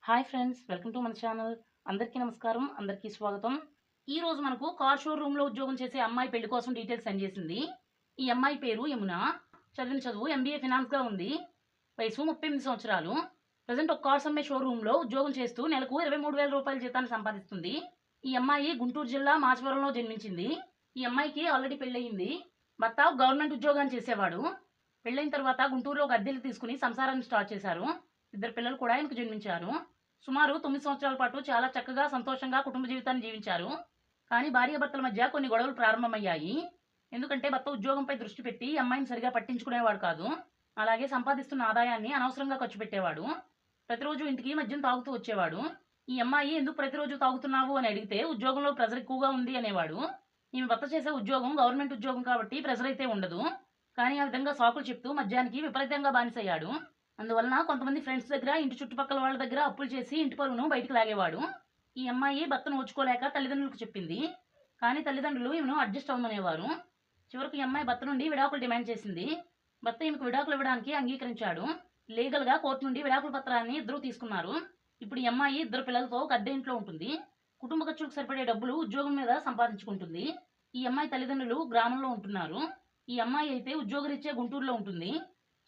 Hi friends, welcome to మన channel. అందరికీ నమస్కారం, అందరికీ స్వాగతం. ఈ రోజు మనకు కార్ షోరూంలో ఉద్యోగం చేసే అమ్మాయి పెళ్లి కోసం డీటెయిల్స్ సెండ్ చేసింది. ఈ అమ్మాయి పేరు యమున. చదివిన చదువు ఎంబీఏ ఫినాన్స్గా ఉంది. వయసు 38 సంవత్సరాలు. ప్రజెంట్ ఒక కార్స్ అమ్మే షోరూంలో ఉద్యోగం చేస్తూ నెలకు 23,000 రూపాయల జీతాన్ని సంపాదిస్తుంది. ఈ అమ్మాయి గుంటూరు జిల్లా మాచవరంలో జన్మించింది. ఈ అమ్మాయికి ఆల్రెడీ పెళ్ళయింది. భర్త గవర్నమెంట్ ఉద్యోగాన్ని చేసేవాడు. పెళ్ళైన తర్వాత గుంటూరులో ఒక అద్దెలు తీసుకుని సంసారాన్ని స్టార్ట్ చేశారు. 2 పిల్లలు కూడా ఆయనకు జన్మించారు. సుమారు 9 సంవత్సరాల పాటు చాలా చక్కగా సంతోషంగా కుటుంబ జీవితాన్ని జీవించారు. కానీ భార్యాభర్తల మధ్య కొన్ని గొడవలు ప్రారంభమయ్యాయి. ఎందుకంటే భర్త ఉద్యోగంపై దృష్టి పెట్టి అమ్మాయిని సరిగా పట్టించుకునేవాడు కాదు. అలాగే సంపాదిస్తున్న ఆదాయాన్ని అనవసరంగా ఖర్చు పెట్టేవాడు. ప్రతిరోజు ఇంటికి మద్యం తాగుతూ వచ్చేవాడు. ఈ అమ్మాయి ఎందుకు ప్రతిరోజు తాగుతున్నావు అని అడిగితే ఉద్యోగంలో ప్రెజర్ ఎక్కువగా ఉంది అనేవాడు. ఈమె భర్త చేసే ఉద్యోగం గవర్నమెంట్ ఉద్యోగం కాబట్టి ప్రెజర్ అయితే ఉండదు. కానీ ఆ విధంగా సాకులు చెప్తూ మద్యానికి విపరీతంగా బానిసయ్యాడు. అందువలన కొంతమంది ఫ్రెండ్స్ దగ్గర, ఇంటి చుట్టుపక్కల వాళ్ళ దగ్గర అప్పులు చేసి ఇంటి పరువును బయటకు లాగేవాడు. ఈ అమ్మాయి భర్తను ఓచుకోలేక తల్లిదండ్రులకు చెప్పింది. కానీ తల్లిదండ్రులు ఈమెను అడ్జస్ట్ అవ్వమనేవారు. చివరికి ఈ అమ్మాయి భర్త నుండి విడాకులు డిమాండ్ చేసింది. భర్త ఈమెకు విడాకులు ఇవ్వడానికి అంగీకరించాడు. లీగల్గా కోర్టు నుండి విడాకుల పత్రాన్ని ఇద్దరూ తీసుకున్నారు. ఇప్పుడు ఈ అమ్మాయి 2 పిల్లలతో ఒక అద్దె ఇంట్లో ఉంటుంది. కుటుంబ ఖర్చులకు సరిపడే డబ్బులు ఉద్యోగం మీద సంపాదించుకుంటుంది. ఈ అమ్మాయి తల్లిదండ్రులు గ్రామంలో ఉంటున్నారు. ఈ అమ్మాయి అయితే ఉద్యోగరీత్యా గుంటూరులో ఉంటుంది.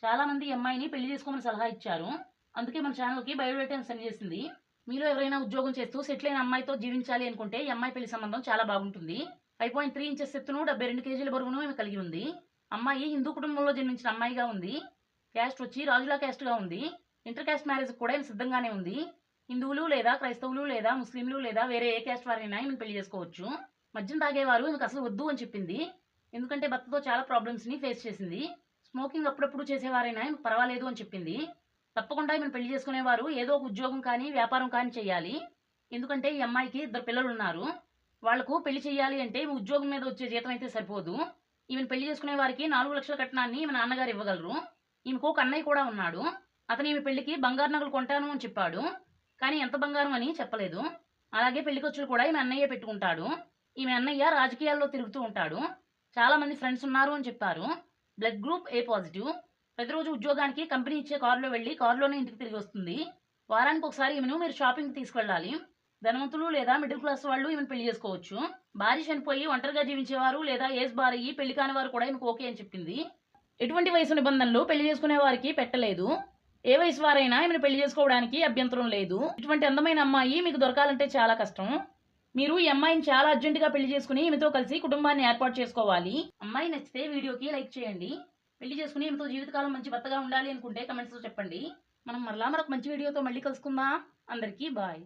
చాలా మంది ఈ అమ్మాయిని పెళ్లి చేసుకోమని సలహా ఇచ్చారు. అందుకే మన ఛానల్కి బయోడేటాను సెండ్ చేసింది. మీలో ఎవరైనా ఉద్యోగం చేస్తూ సెటిల్ అయిన అమ్మాయితో జీవించాలి అనుకుంటే ఈ అమ్మాయి పెళ్లి సంబంధం చాలా బాగుంటుంది. 5.3 ఇంచెస్ ఎత్తును, 72 కేజీల బరువును ఈమె కలిగి ఉంది. అమ్మాయి హిందూ కుటుంబంలో జన్మించిన అమ్మాయిగా ఉంది. క్యాస్ట్ వచ్చి రాజుల క్యాస్ట్గా ఉంది. ఇంటర్ క్యాస్ట్ మ్యారేజ్ కూడా ఈమె సిద్ధంగానే ఉంది. హిందువులు లేదా క్రైస్తవులు లేదా ముస్లింలు లేదా వేరే ఏ క్యాస్ట్ వారైనా ఈమెను పెళ్లి చేసుకోవచ్చు. మద్యం తాగేవారు ఈమెకు అసలు వద్దు అని చెప్పింది. ఎందుకంటే భర్తతో చాలా ప్రాబ్లమ్స్ని ఫేస్ చేసింది. స్మోకింగ్ అప్పుడప్పుడు చేసేవారైనా ఈమెకు పర్వాలేదు అని చెప్పింది. తప్పకుండా ఈమెను పెళ్లి చేసుకునేవారు ఏదో ఒక ఉద్యోగం కానీ వ్యాపారం కానీ చేయాలి. ఎందుకంటే ఈ అమ్మాయికి 2 పిల్లలు ఉన్నారు. వాళ్లకు పెళ్లి చేయాలి అంటే ఈమె ఉద్యోగం మీద వచ్చే జీతం అయితే సరిపోదు. ఈమెను పెళ్లి చేసుకునే వారికి 4 లక్షల కట్నాన్ని ఈమె నాన్నగారు ఇవ్వగలరు. ఈమెకు ఒక అన్నయ్య కూడా ఉన్నాడు. అతను ఈమె పెళ్లికి బంగారు నగలు కొంటాను అని చెప్పాడు. కానీ ఎంత బంగారం అని చెప్పలేదు. అలాగే పెళ్లి ఖర్చులు కూడా ఈమె అన్నయ్య పెట్టుకుంటాడు. ఈమె అన్నయ్య రాజకీయాల్లో తిరుగుతూ ఉంటాడు. చాలా మంది ఫ్రెండ్స్ ఉన్నారు అని చెప్పారు. Blood group A positive. ప్రతిరోజు ఉద్యోగానికి కంపెనీ ఇచ్చే కారులో వెళ్ళి కారులోనే ఇంటికి తిరిగి వస్తుంది. వారానికి ఒకసారి ఈమెను మీరు షాపింగ్కి తీసుకెళ్ళాలి. ధనవంతులు లేదా మిడిల్ క్లాస్ వాళ్ళు ఈమెను పెళ్లి చేసుకోవచ్చు. భార్య చనిపోయి ఒంటరిగా జీవించేవారు లేదా ఏజ్ బార్ అయ్యి పెళ్లి కాని వారు కూడా ఈమెకు ఓకే అని చెప్పింది. ఎటువంటి వయసు నిబంధనలు పెళ్లి చేసుకునే వారికి పెట్టలేదు. ఏ వయసు వారైనా ఈమెను పెళ్లి చేసుకోవడానికి అభ్యంతరం లేదు. ఇటువంటి అందమైన అమ్మాయి మీకు దొరకాలంటే చాలా కష్టం. మీరు ఈ అమ్మాయిని చాలా అర్జెంటుగా పెళ్లి చేసుకుని ఈమెతో కలిసి కుటుంబాన్ని ఏర్పాటు చేసుకోవాలి. అమ్మాయి నచ్చితే వీడియోకి లైక్ చేయండి. పెళ్లి చేసుకుని ఈమెతో జీవితకాలం మంచి భర్తగా ఉండాలి అనుకుంటే కమెంట్స్లో చెప్పండి. మనం మరొక మంచి వీడియోతో మళ్ళీ కలుసుకుందాం. అందరికీ బాయ్.